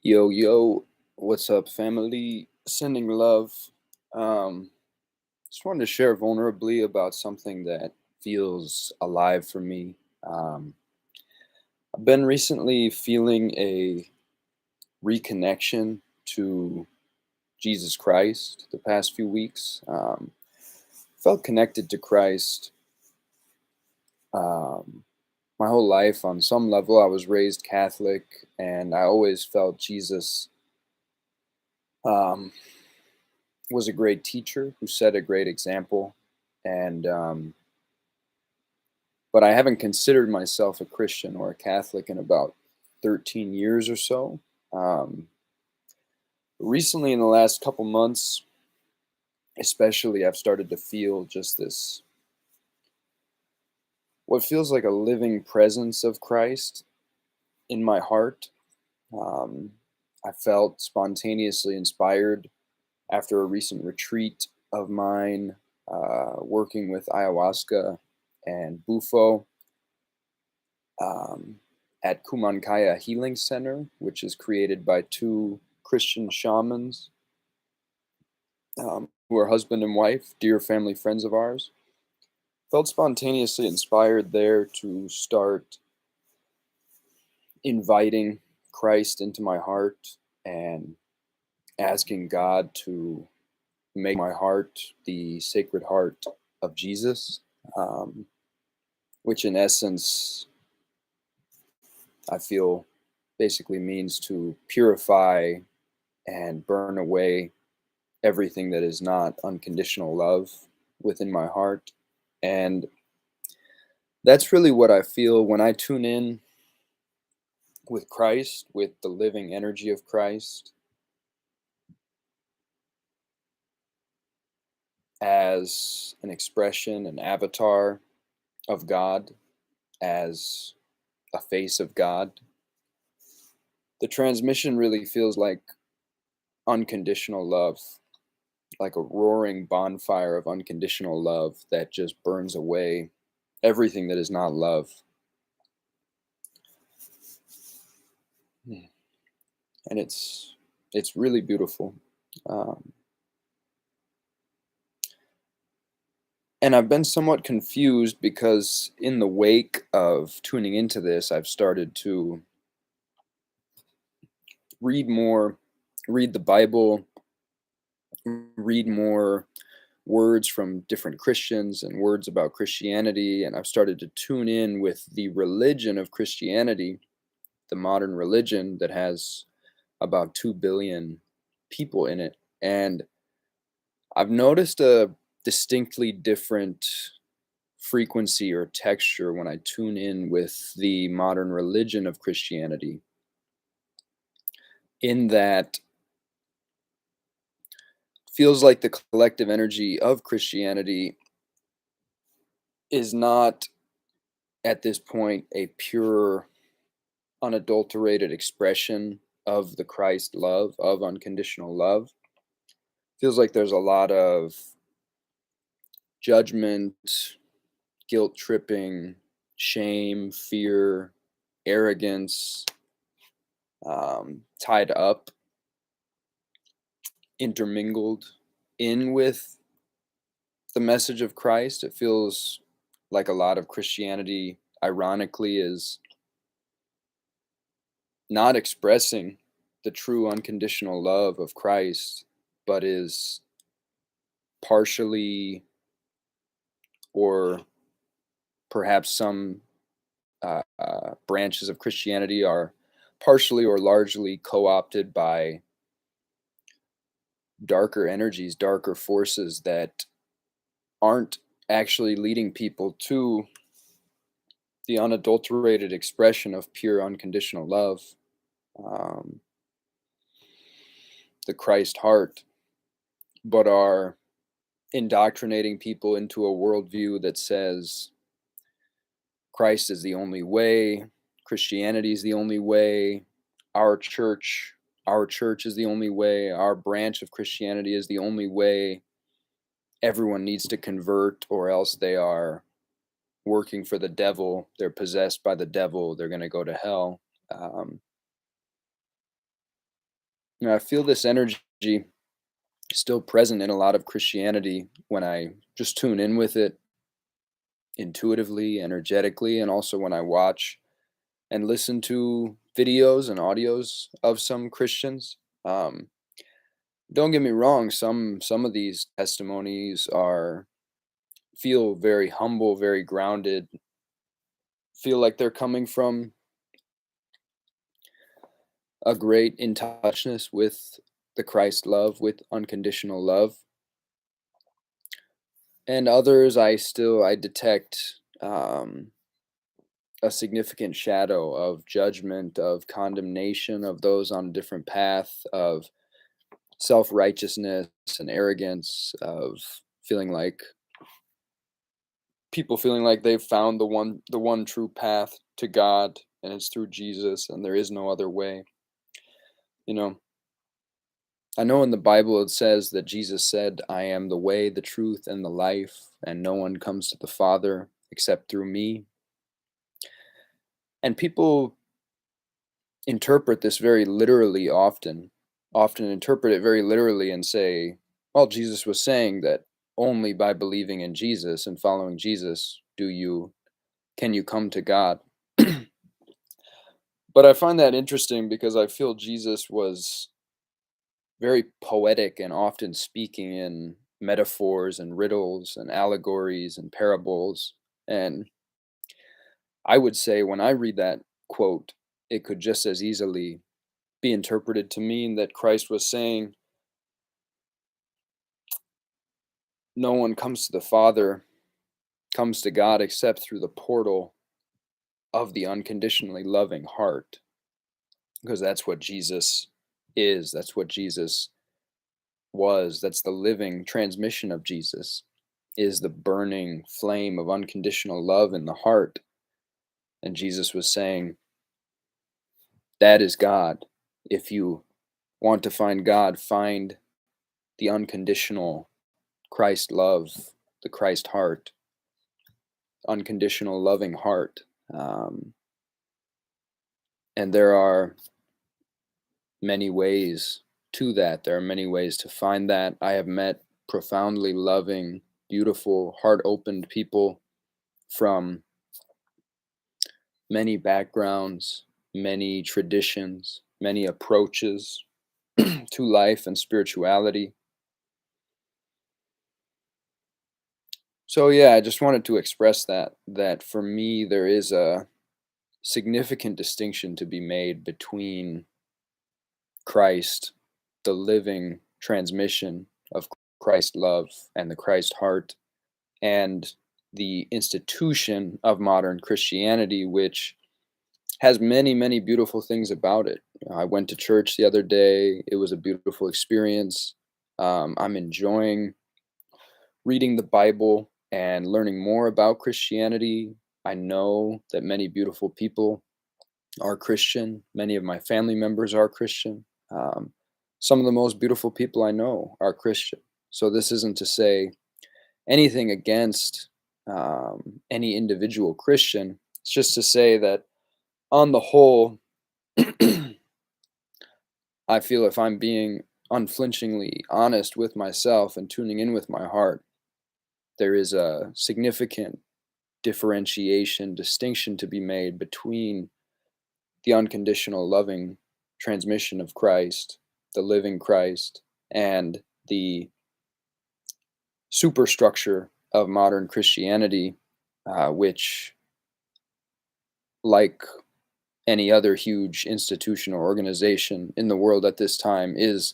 Yo, yo, what's up, family? Sending love. Um, just wanted to share vulnerably about something that feels alive for me. Um, I've been recently feeling a reconnection to Jesus Christ the past few weeks. Felt connected to Christ um, my whole life on some level. I was raised Catholic, and I always felt Jesus. Um, was a great teacher who set a great example, and but I haven't considered myself a Christian or a Catholic in about 13 years or so. Um, Recently, in the last couple months, especially, I've started to feel just this what feels like a living presence of Christ in my heart. Um, I felt spontaneously inspired after a recent retreat of mine, working with ayahuasca and Bufo um, at Kumankaya Healing Center, which is created by two Christian shamans who are husband and wife, dear family friends of ours. Felt spontaneously inspired there to start inviting Christ into my heart and asking God to make my heart the sacred heart of Jesus, um, which in essence I feel basically means to purify and burn away everything that is not unconditional love within my heart. And that's really what I feel when I tune in with Christ, with the living energy of Christ, as an expression, an avatar of God, as a face of God. The transmission really feels like unconditional love, like a roaring bonfire of unconditional love that just burns away everything that is not love. And it's really beautiful. Um, and I've been somewhat confused because in the wake of tuning into this, I've started to read more, read the Bible, read more words from different Christians and words about Christianity, and I've started to tune in with the religion of Christianity, the modern religion that has about 2 billion people in it. And I've noticed a distinctly different frequency or texture when I tune in with the modern religion of Christianity, in that feels like the collective energy of Christianity is not at this point a pure, unadulterated expression of the Christ love, of unconditional love. Feels like there's a lot of judgment, guilt tripping, shame, fear, arrogance tied up, intermingled in with the message of Christ. It feels like a lot of Christianity, ironically, is not expressing the true unconditional love of Christ, but is partially, or perhaps some branches of Christianity are partially or largely co opted by darker energies, darker forces that aren't actually leading people to the unadulterated expression of pure unconditional love, um, the Christ heart, but are indoctrinating people into a worldview that says Christ is the only way, Christianity is the only way, our church, our church is the only way, our branch of Christianity is the only way. Everyone needs to convert, or else they are working for the devil. They're possessed by the devil. They're going to go to hell. Um, I feel this energy still present in a lot of Christianity when I just tune in with it intuitively, energetically, and also when I watch and listen to videos and audios of some Christians. Um, don't get me wrong, some of these testimonies are feel very humble, very grounded, feel like they're coming from a great in touchness with the Christ love, with unconditional love. And others I detect a significant shadow of judgment, of condemnation of those on a different path, of self-righteousness and arrogance, of feeling like people feeling like they've found the one true path to God, and it's through Jesus and there is no other way. You know, I know in the Bible it says that Jesus said, "I am the way, the truth, and the life, and no one comes to the Father except through me." And people interpret this very literally often interpret it very literally and say, well, Jesus was saying that only by believing in Jesus and following Jesus can you come to God. But I find that interesting because I feel Jesus was very poetic and often speaking in metaphors and riddles and allegories and parables. And I would say when I read that quote, it could just as easily be interpreted to mean that Christ was saying, no one comes to the Father, comes to God except through the portal of the unconditionally loving heart. Because that's what Jesus is. That's what Jesus was. That's the living transmission of Jesus, is the burning flame of unconditional love in the heart. And Jesus was saying, that is God. If you want to find God, find the unconditional Christ love, the Christ heart, unconditional loving heart. Um, and there are many ways to that. There are many ways to find that. I have met profoundly loving, beautiful, heart opened people from many backgrounds, many traditions, many approaches to life and spirituality. So yeah, I just wanted to express that for me there is a significant distinction to be made between Christ, the living transmission of Christ love and the Christ heart, and the institution of modern Christianity, which has many, many beautiful things about it. I went to church the other day. It was a beautiful experience. I'm enjoying reading the Bible and learning more about Christianity. I know that many beautiful people are Christian. Many of my family members are Christian. Some of the most beautiful people I know are Christian. So this isn't to say anything against any individual Christian. It's just to say that on the whole, I feel if I'm being unflinchingly honest with myself and tuning in with my heart, there is a significant differentiation, distinction to be made between the unconditional loving transmission of Christ, the living Christ, and the superstructure of modern Christianity, which, like any other huge institution or organization in the world at this time, is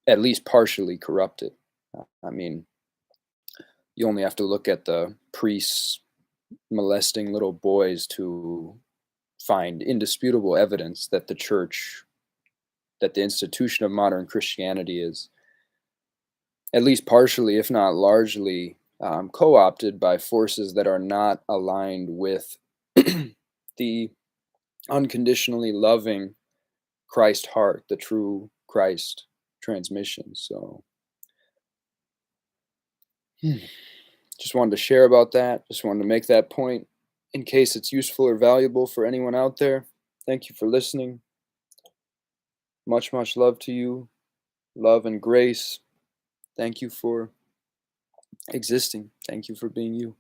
at least partially corrupted. I mean, you only have to look at the priests molesting little boys to find indisputable evidence that the church, that the institution of modern Christianity is at least partially, if not largely, co opted by forces that are not aligned with the unconditionally loving Christ heart, the true Christ transmission. So, just wanted to share about that. Just wanted to make that point in case it's useful or valuable for anyone out there. Thank you for listening. Much, much love to you. Love and grace. Thank you for existing. Thank you for being you.